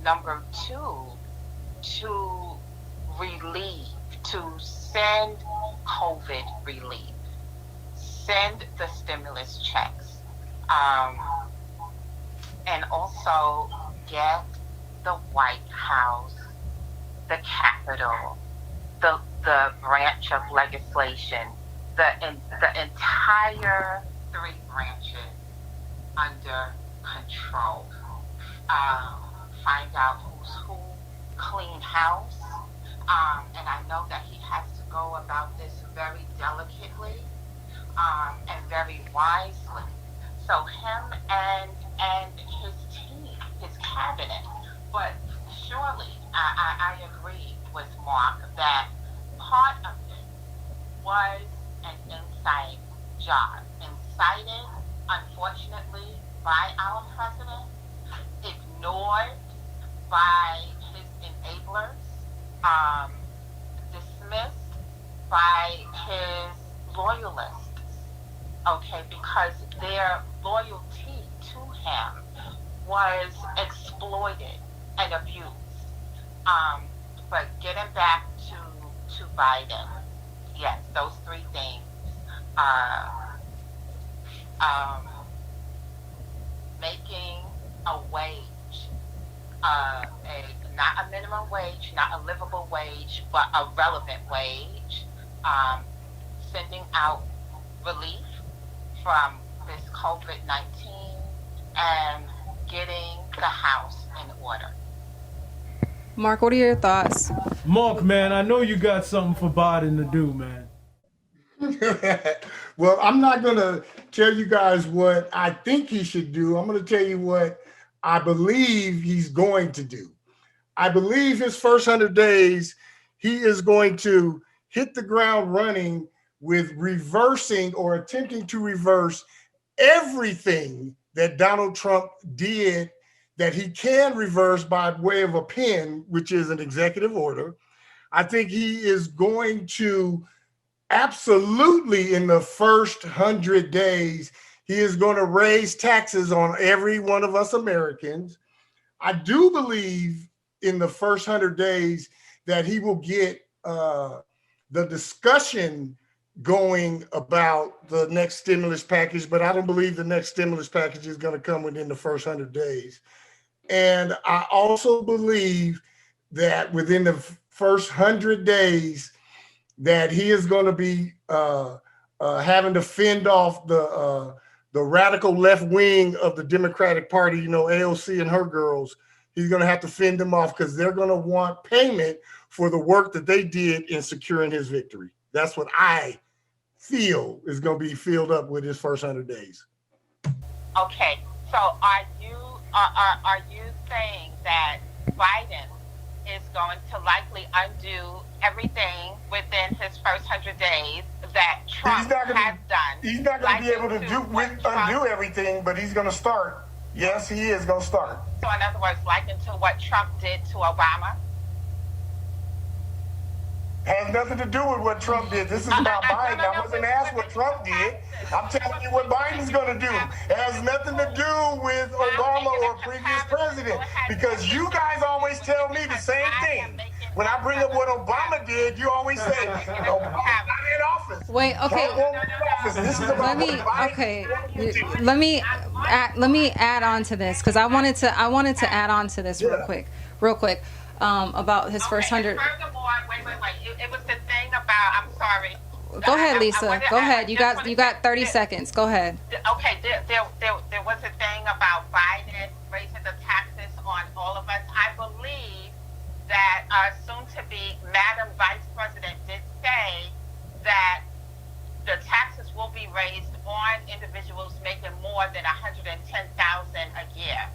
number two, to relieve, to send COVID relief, send the stimulus checks. and also get the White House, the Capitol, the branch of legislation, the entire three branches under control. Find out who's who, clean house. And I know that he has to go about this very delicately and very wisely. So him and his team, his cabinet. But surely I agree with Mark that part of it was an inside job. Incited, unfortunately, by our president, ignored by his enablers, dismissed by his loyalists, okay, because their loyalty to him was exploited and abused. But getting back to Biden, yes, those three things. Making a wage, not a minimum wage, not a livable wage, but a relevant wage, sending out relief from this COVID-19 and getting the house in order. Mark, what are your thoughts? Mark, man, I know you got something for Biden to do, man. Well, I'm not going to tell you guys what I think he should do. I'm going to tell you what I believe he's going to do. I believe his first 100 days, he is going to hit the ground running with reversing or attempting to reverse everything that Donald Trump did that he can reverse by way of a pen, which is an executive order. I think he is going to absolutely, in the first 100 days, he is going to raise taxes on every one of us Americans. I do believe in the first 100 days that he will get the discussion going about the next stimulus package, but I don't believe the next stimulus package is going to come within the first 100 days. And I also believe that within the first 100 days, that he is going to be having to fend off the radical left wing of the Democratic Party, you know, AOC and her girls. He's going to have to fend them off because they're going to want payment for the work that they did in securing his victory. That's what I feel is going to be filled up with his first 100 days. Okay, so are you saying that Biden is going to likely undo everything within his first 100 days that Trump has done? He's not going to be able to undo everything, but he's going to start. Yes, he is going to start. So in other words, likened to what Trump did to Obama? Has nothing to do with what Trump did. This is about Biden. I wasn't asked what Trump did. I'm telling you what Biden's going to do. It has nothing to do with Obama or previous president, because you guys always tell me the same thing. When I bring up what Obama did, you always say, Obama's not in office. Wait, okay. This is about Let me add on to this because I wanted to add on to this real quick. About his first 100. Furthermore, wait. It was the thing about, I'm sorry. Go ahead, Lisa. Go ahead. You got 30 seconds. Go ahead. Okay, there was a thing about Biden raising the taxes on all of us. I believe that soon-to-be Madam Vice President did say that the taxes will be raised on individuals making more than $110,000 a year.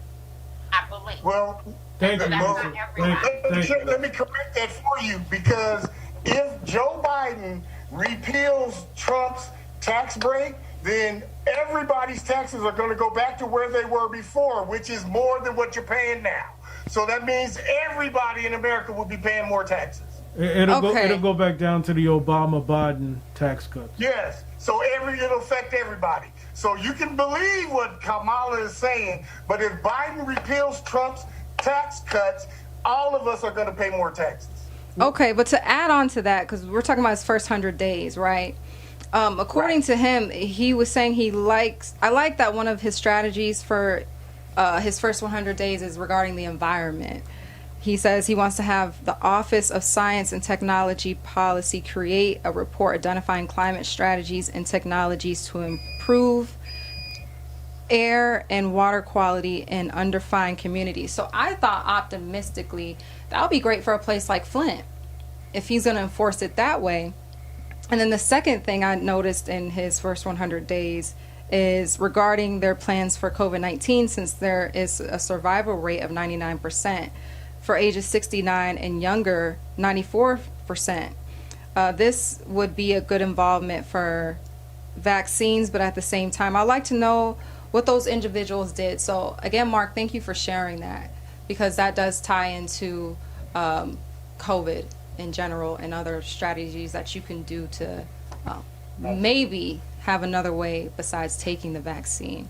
I believe. Well, Thank you. Let me correct that for you, because if Joe Biden repeals Trump's tax break, then everybody's taxes are going to go back to where they were before, which is more than what you're paying now. So that means everybody in America will be paying more taxes. It'll go back down to the Obama-Biden tax cuts. Yes. So it'll affect everybody. So you can believe what Kamala is saying, but if Biden repeals Trump's tax cuts, all of us are going to pay more taxes. Okay, but to add on to that, because we're talking about his first 100 days, right? According to him, he was saying I like that one of his strategies for his first 100 days is regarding the environment. He says he wants to have the Office of Science and Technology Policy create a report identifying climate strategies and technologies to improve air and water quality in underfined communities. So I thought optimistically that would be great for a place like Flint if he's going to enforce it that way. And then the second thing I noticed in his first 100 days is regarding their plans for COVID-19, since there is a survival rate of 99%. For ages 69 and younger, 94%. This would be a good involvement for vaccines, but at the same time, I'd like to know what those individuals did. So again, Mark, thank you for sharing that, because that does tie into COVID in general and other strategies that you can do to maybe have another way besides taking the vaccine.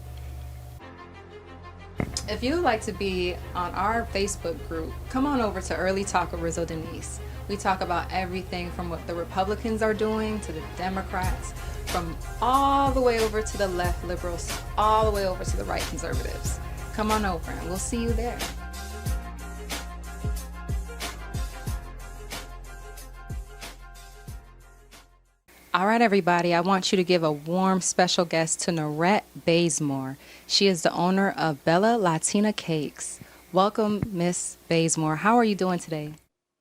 If you would like to be on our Facebook group, come on over to Early Talk with Rizzo Denise. We talk about everything from what the Republicans are doing to the Democrats, from all the way over to the left liberals, all the way over to the right conservatives. Come on over and we'll see you there. All right, everybody, I want you to give a warm special guest to Norette Bazemore. She is the owner of Bella Latina Cakes. Welcome, Miss Bazemore. How are you doing today?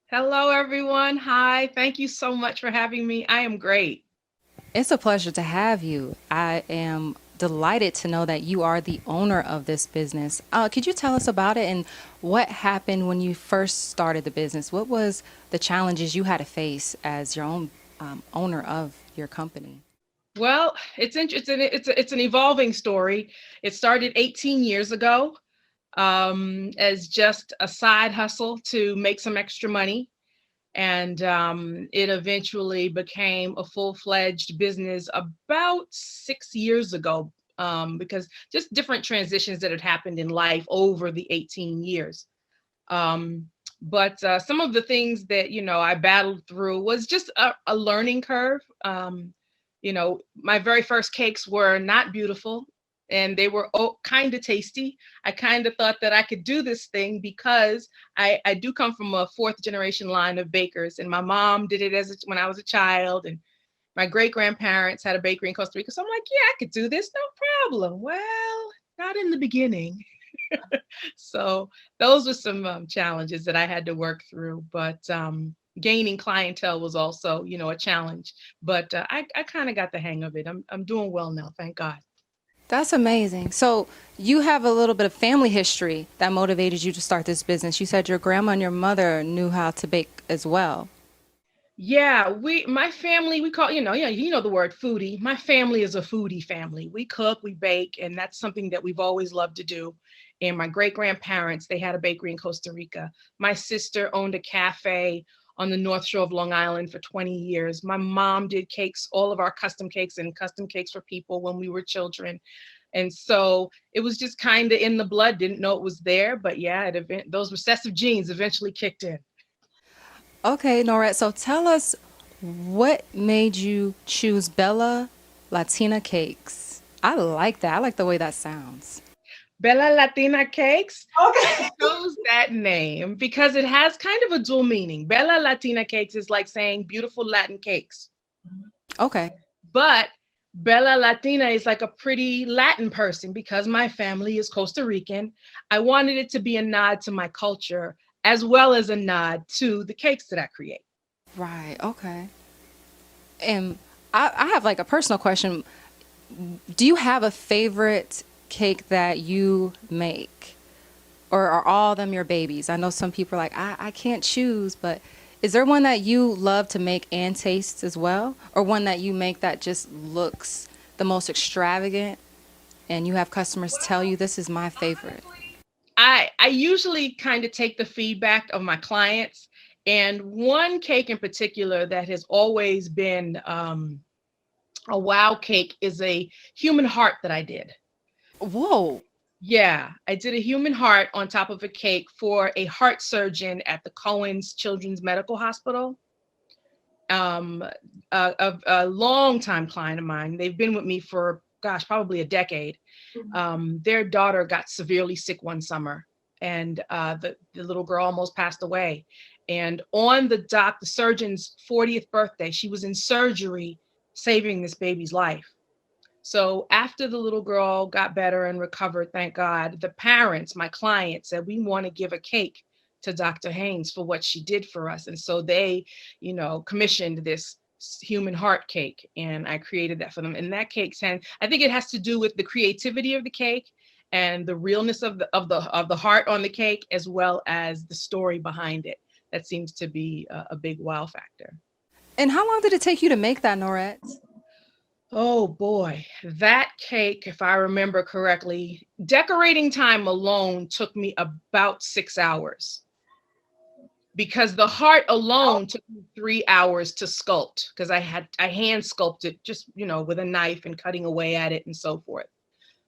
Hello, everyone. Hi. Thank you so much for having me. I am great. It's a pleasure to have you. I am delighted to know that you are the owner of this business. Could you tell us about it and what happened when you first started the business? What was the challenges you had to face as your own owner of your company? Well, it's interesting. It's an evolving story. It started 18 years ago as just a side hustle to make some extra money. And it eventually became a full-fledged business about 6 years ago because just different transitions that had happened in life over the 18 years. But some of the things that, I battled through was just a learning curve. My very first cakes were not beautiful and they were kind of tasty. I kind of thought that I could do this thing because I do come from a fourth generation line of bakers, and my mom did it when I was a child, and my great grandparents had a bakery in Costa Rica. So I'm like, yeah, I could do this, no problem. Well, not in the beginning. So those were some challenges that I had to work through, but gaining clientele was also, a challenge, but I kind of got the hang of it. I'm doing well now, thank God. That's amazing. So you have a little bit of family history that motivated you to start this business. You said your grandma and your mother knew how to bake as well. Yeah, my family, we call, the word foodie. My family is a foodie family. We cook, we bake, and that's something that we've always loved to do. And my great grandparents, they had a bakery in Costa Rica. My sister owned a cafe on the North Shore of Long Island for 20 years. My mom did cakes, all of our custom cakes and custom cakes for people when we were children. And so it was just kind of in the blood, didn't know it was there, but yeah, those recessive genes eventually kicked in. Okay, Norette, so tell us what made you choose Bella Latina Cakes? I like that. I like the way that sounds. Bella Latina Cakes. Okay. I chose that name because it has kind of a dual meaning. Bella Latina Cakes is like saying beautiful Latin cakes. Okay. But Bella Latina is like a pretty Latin person because my family is Costa Rican. I wanted it to be a nod to my culture as well as a nod to the cakes that I create. Right. Okay. And I have like a personal question. Do you have a favorite cake that you make, or are all of them your babies? I know some people are like, I can't choose, but is there one that you love to make and taste as well, or one that you make that just looks the most extravagant and you have customers tell you this is my favorite? I usually kind of take the feedback of my clients, and one cake in particular that has always been a wow cake is a human heart that I did. Whoa. Yeah, I did a human heart on top of a cake for a heart surgeon at the Cohen's Children's Medical Hospital. A long time client of mine. They've been with me for gosh, probably a decade. Their daughter got severely sick one summer, and the little girl almost passed away. And on the surgeon's 40th birthday, she was in surgery saving this baby's life. So after the little girl got better and recovered, thank God, the parents, my client, said, we want to give a cake to Dr. Haynes for what she did for us. And so they, commissioned this human heart cake, and I created that for them. And that cake, I think it has to do with the creativity of the cake and the realness of the heart on the cake, as well as the story behind it. That seems to be a big wow factor. And how long did it take you to make that, Norette? Oh boy, that cake, if I remember correctly, decorating time alone took me about 6 hours, because the heart alone took me 3 hours to sculpt, because I hand sculpted just, with a knife and cutting away at it and so forth.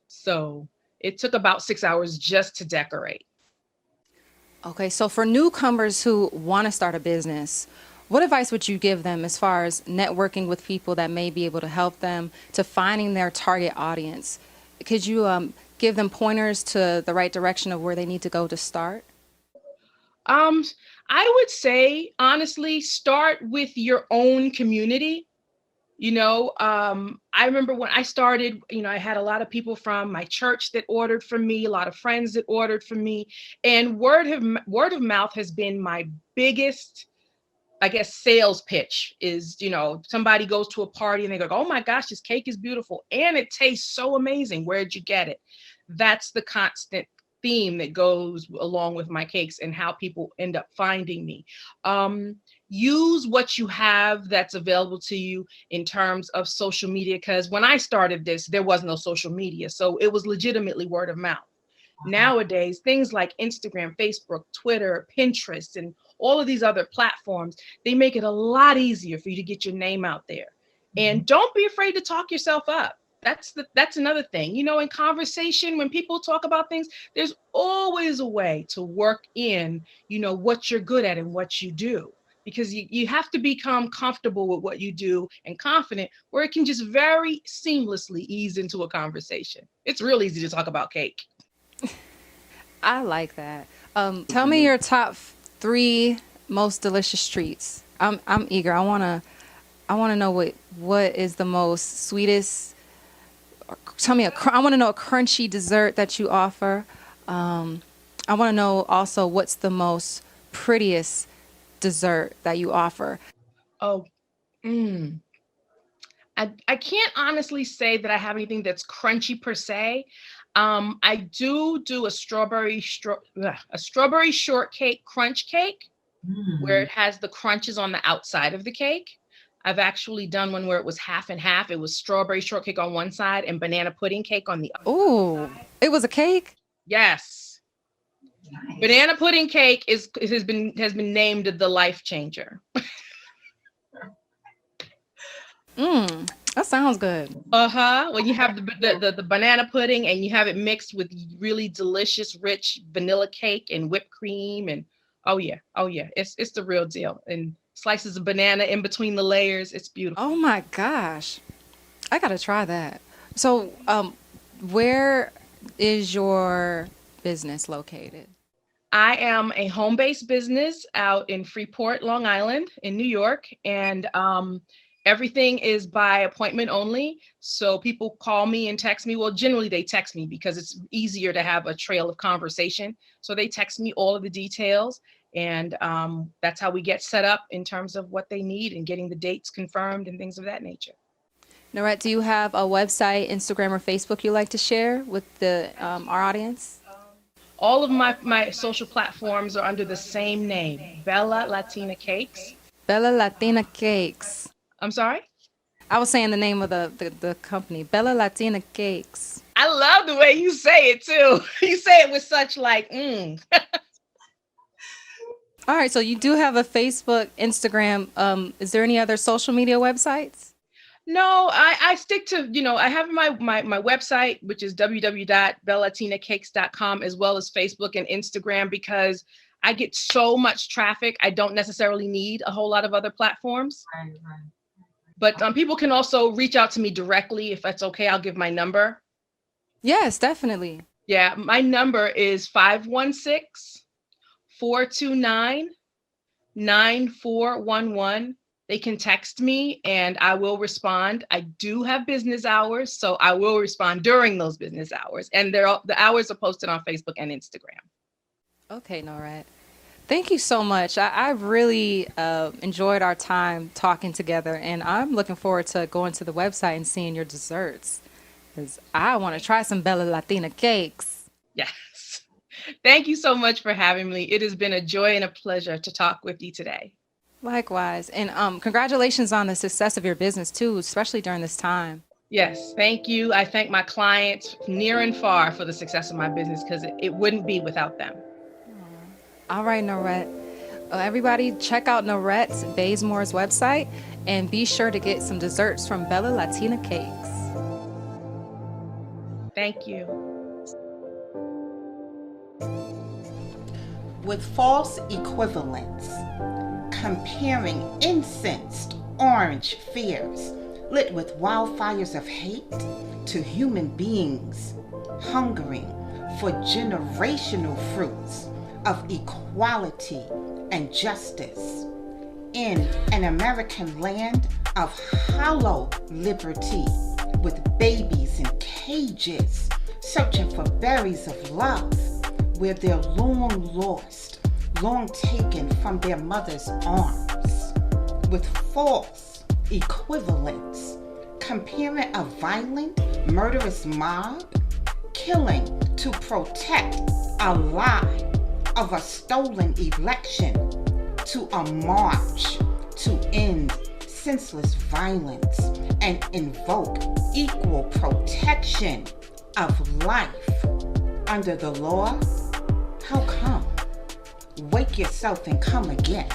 So it took about 6 hours just to decorate. Okay, so for newcomers who want to start a business, what advice would you give them as far as networking with people that may be able to help them to finding their target audience? Could you give them pointers to the right direction of where they need to go to start? I would say, honestly, start with your own community. I remember when I started, I had a lot of people from my church that ordered from me, a lot of friends that ordered from me, and word of mouth has been my biggest, I guess, sales pitch. Is, somebody goes to a party and they go, oh my gosh, this cake is beautiful and it tastes so amazing. Where'd you get it? That's the constant theme that goes along with my cakes and how people end up finding me. Use what you have that's available to you in terms of social media, because when I started this, there was no social media. So it was legitimately word of mouth. Nowadays, things like Instagram, Facebook, Twitter, Pinterest, and all of these other platforms, they make it a lot easier for you to get your name out there. And don't be afraid to talk yourself up. That's another thing. In conversation, when people talk about things, there's always a way to work in, what you're good at and what you do. Because you have to become comfortable with what you do and confident, where it can just very seamlessly ease into a conversation. It's real easy to talk about cake. I like that. Tell me your top 3 most delicious treats. I'm eager. I wanna know what is the most sweetest. Tell me I want to know a crunchy dessert that you offer. I want to know also what's the most prettiest dessert that you offer. Oh, I can't honestly say that I have anything that's crunchy per se. I do a strawberry shortcake crunch cake, where it has the crunches on the outside of the cake. I've actually done one where it was half and half. It was strawberry shortcake on one side and banana pudding cake on the other. Ooh, it was a cake? Yes. Nice. Banana pudding cake has been named the life changer. That sounds good. When you have the banana pudding and you have it mixed with really delicious, rich vanilla cake and whipped cream, and oh yeah, it's the real deal. And slices of banana in between the layers. It's beautiful. Oh my gosh. I got to try that. So, where is your business located? I am a home-based business out in Freeport, Long Island in New York. And everything is by appointment only. So people call me and text me. Well, generally they text me because it's easier to have a trail of conversation. So they text me all of the details. And that's how we get set up in terms of what they need and getting the dates confirmed and things of that nature. Norette, do you have a website, Instagram, or Facebook you'd like to share with our audience? All of my social platforms are under the same name, Bella Latina Cakes. Bella Latina Cakes. I'm sorry? I was saying the name of the company, Bella Latina Cakes. I love the way you say it too. You say it with such All right, so you do have a Facebook, Instagram. Is there any other social media websites? No, I stick to, I have my website, which is www.bellatinacakes.com, as well as Facebook and Instagram, because I get so much traffic. I don't necessarily need a whole lot of other platforms. Right. But people can also reach out to me directly if that's okay. I'll give my number. Yes, definitely. Yeah, my number is 516-429-9411. They can text me and I will respond. I do have business hours, so I will respond during those business hours. And the hours are posted on Facebook and Instagram. Okay, Norette. Thank you so much. I've really enjoyed our time talking together, and I'm looking forward to going to the website and seeing your desserts, because I want to try some Bella Latina cakes. Yes. Thank you so much for having me. It has been a joy and a pleasure to talk with you today. Likewise. And congratulations on the success of your business, too, especially during this time. Yes, thank you. I thank my clients near and far for the success of my business, because it wouldn't be without them. All right, Norette. Everybody, check out Norette Bazemore's website and be sure to get some desserts from Bella Latina Cakes. Thank you. With false equivalents, comparing incensed orange fears lit with wildfires of hate to human beings hungering for generational fruits of equality and justice in an American land of hollow liberty, with babies in cages searching for berries of love where they're long lost, long taken from their mother's arms. With false equivalents, comparing a violent, murderous mob killing to protect a lie of a stolen election to a march to end senseless violence and invoke equal protection of life under the law. How come? Wake yourself and come again.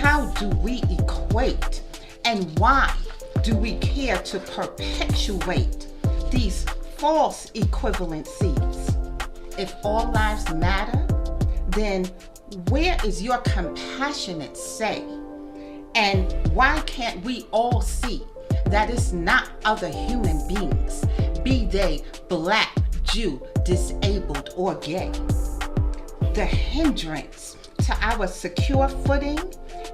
How do we equate, and why do we care to perpetuate these false equivalencies? If all lives matter, then where is your compassionate say? And why can't we all see that it's not other human beings, be they Black, Jew, disabled, or gay? The hindrance to our secure footing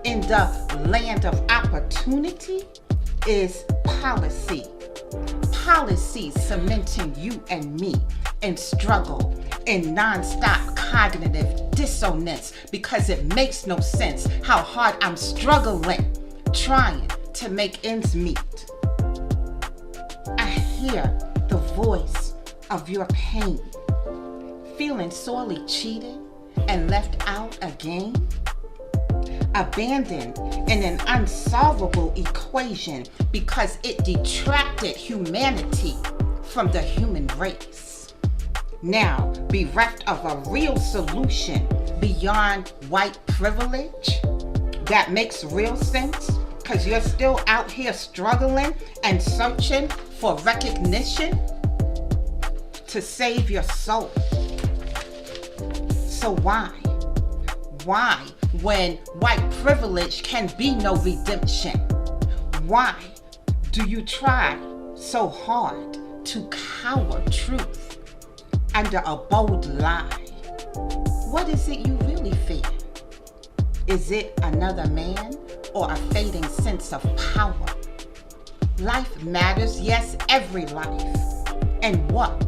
in the land of opportunity is policy. Policy cementing you and me in struggle, in nonstop cognitive dissonance, because it makes no sense how hard I'm struggling, trying to make ends meet. I hear the voice of your pain, feeling sorely cheated and left out again, abandoned in an unsolvable equation because it detracted humanity from the human race. Now bereft of a real solution beyond white privilege that makes real sense, because you're still out here struggling and searching for recognition to save your soul. So why, when white privilege can be no redemption? Why do you try so hard to cower truth under a bold lie? What is it you really fear? Is it another man or a fading sense of power? Life matters, yes, every life. And what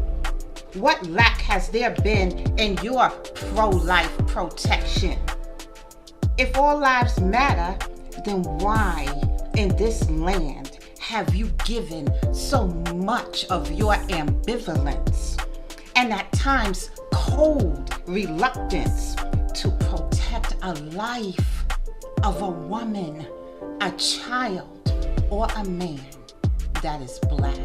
lack has there been in your pro-life protection? If all lives matter, then why in this land have you given so much of your ambivalence and at times cold reluctance to protect a life of a woman, a child, or a man that is Black?